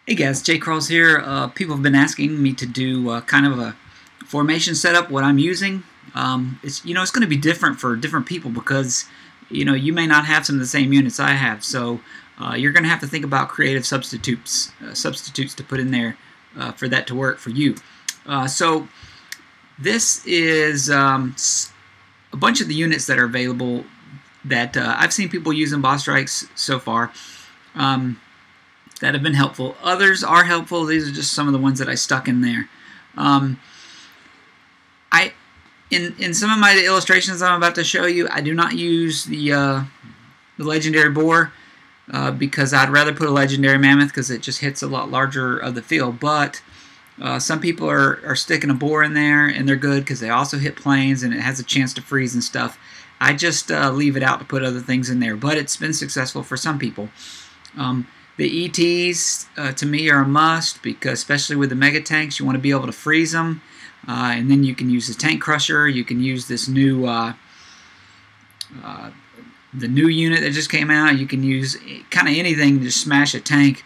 Hey guys, Jaykrawls here. People have been asking me to do kind of a formation setup. What I'm using, it's going to be different for different people because you may not have some of the same units I have. So you're going to have to think about creative substitutes to put in there for that to work for you. So this is a bunch of the units that are available that I've seen people use in boss strikes so far. That have been helpful. Others are helpful. These are just some of the ones that I stuck in there. In some of my illustrations I'm about to show you, I do not use the legendary boar because I'd rather put a legendary mammoth because it just hits a lot larger of the field. But some people are sticking a boar in there and they're good because they also hit planes and it has a chance to freeze and stuff. I just leave it out to put other things in there, but it's been successful for some people. The ETs, to me, are a must because, especially with the mega tanks, you want to be able to freeze them. And then you can use the tank crusher. You can use this new, the new unit that just came out. You can use kind of anything to smash a tank.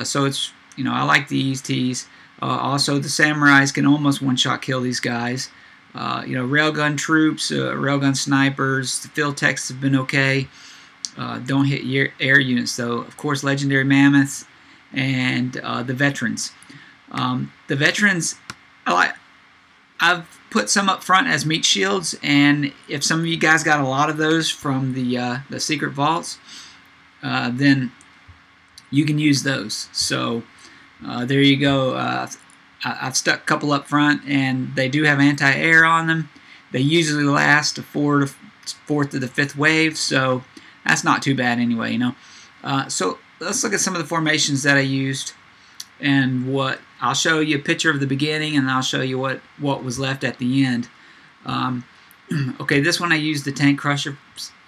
So it's, I like the ETs. Also, the samurais can almost one-shot kill these guys. Railgun troops, railgun snipers. The field techs have been okay. Don't hit air units though. Of course, legendary mammoths and the veterans. The veterans, I've put some up front as meat shields, and if some of you guys got a lot of those from the secret vaults, then you can use those. So there you go. I've stuck a couple up front, and they do have anti-air on them. They usually last the fourth to the fifth wave, so that's not too bad anyway, So let's look at some of the formations that I used, and what I'll show you a picture of the beginning, and I'll show you what was left at the end. Okay, this one I used the tank crusher.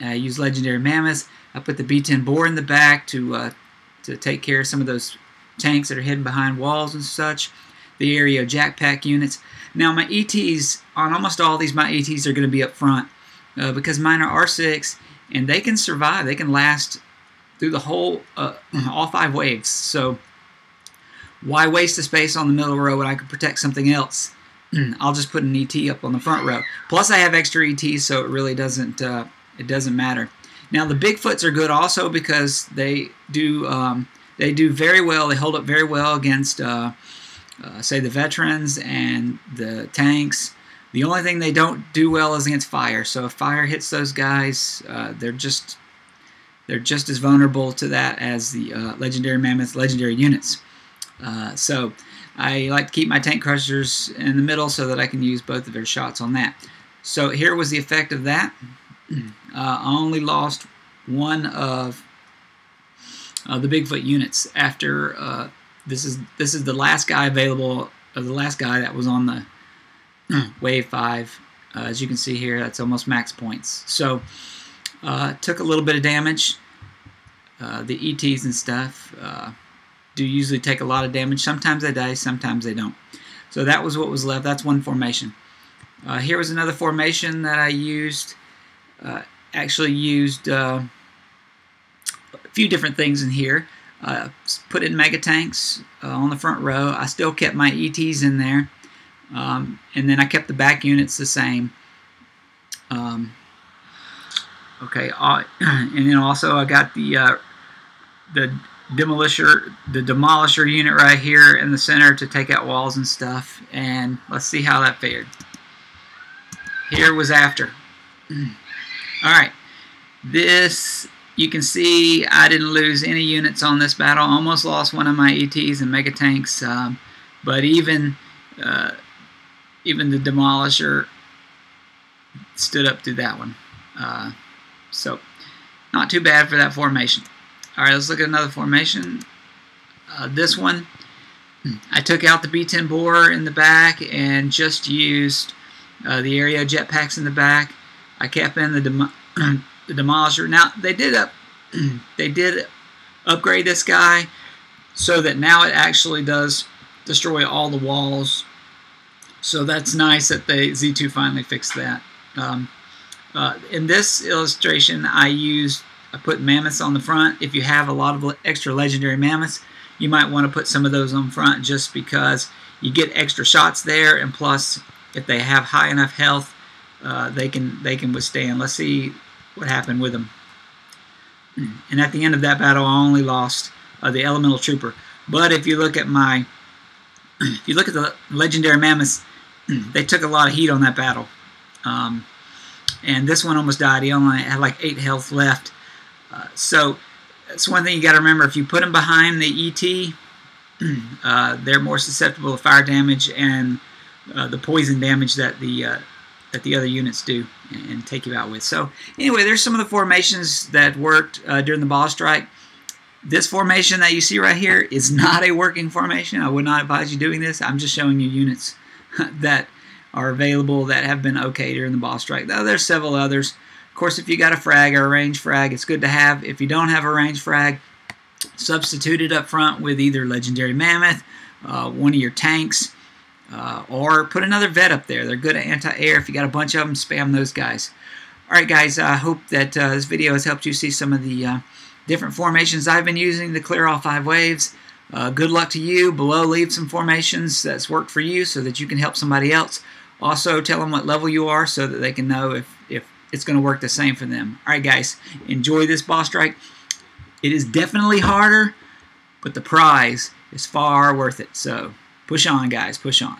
I used legendary mammoths. I put the B10 boar in the back to take care of some of those tanks that are hidden behind walls and such. The area jackpack units. Now my ETs, on almost all these, my ETs are going to be up front because mine are R6. And they can survive. They can last through the whole, all 5 waves. So why waste the space on the middle row when I could protect something else? I'll just put an ET up on the front row. Plus I have extra ETs, so it really doesn't matter. Now the Bigfoots are good also because they do very well. They hold up very well against say the veterans and the tanks. The only thing they don't do well is against fire. So if fire hits those guys, they're just as vulnerable to that as the legendary mammoth legendary units. So I like to keep my tank crushers in the middle so that I can use both of their shots on that. So here was the effect of that. I only lost one of the Bigfoot units after this is the last guy available, the last guy that was on the wave 5. As you can see here, that's almost max points. So took a little bit of damage. The ETs and stuff do usually take a lot of damage. Sometimes they die, sometimes they don't. So that was what was left. That's one formation. Here was another formation that I used. Actually used a few different things in here. Put in mega tanks on the front row. I still kept my ETs in there. And then I kept the back units the same. Okay, and then also I got the Demolisher unit right here in the center to take out walls and stuff. And let's see how that fared. Here was after. All right, this you can see I didn't lose any units on this battle. Almost lost one of my ETs and mega tanks, but even the Demolisher stood up through that one. So not too bad for that formation. Alright, let's look at another formation. This one, I took out the B10 boar in the back and just used the area jetpacks in the back. I kept in the Demolisher. Now they did upgrade this guy so that now it actually does destroy all the walls. So that's nice that Z2 finally fixed that. In this illustration, I used I put mammoths on the front. If you have a lot of extra legendary mammoths, you might want to put some of those on front just because you get extra shots there, and plus if they have high enough health, they can withstand. Let's see what happened with them. And at the end of that battle, I only lost the elemental trooper. But if you look at the legendary mammoths, they took a lot of heat on that battle. And this one almost died. He only had like 8 health left. So that's one thing you got to remember. If you put them behind the ET, they're more susceptible to fire damage and the poison damage that the other units do and take you out with. So anyway, there's some of the formations that worked during the boss strike. This formation that you see right here is not a working formation. I would not advise you doing this. I'm just showing you units that are available that have been okay during the boss strike. Now, there's several others. Of course, if you got a frag or a range frag, it's good to have. If you don't have a range frag, substitute it up front with either legendary mammoth, one of your tanks, or put another vet up there. They're good at anti-air. If you got a bunch of them, spam those guys. Alright guys, I hope that this video has helped you see some of the different formations I've been using to clear all 5 waves. Good luck to you. Below, leave some formations that's worked for you so that you can help somebody else. Also, tell them what level you are so that they can know if it's going to work the same for them. Alright guys, enjoy this boss strike. It is definitely harder, but the prize is far worth it. So push on guys, push on.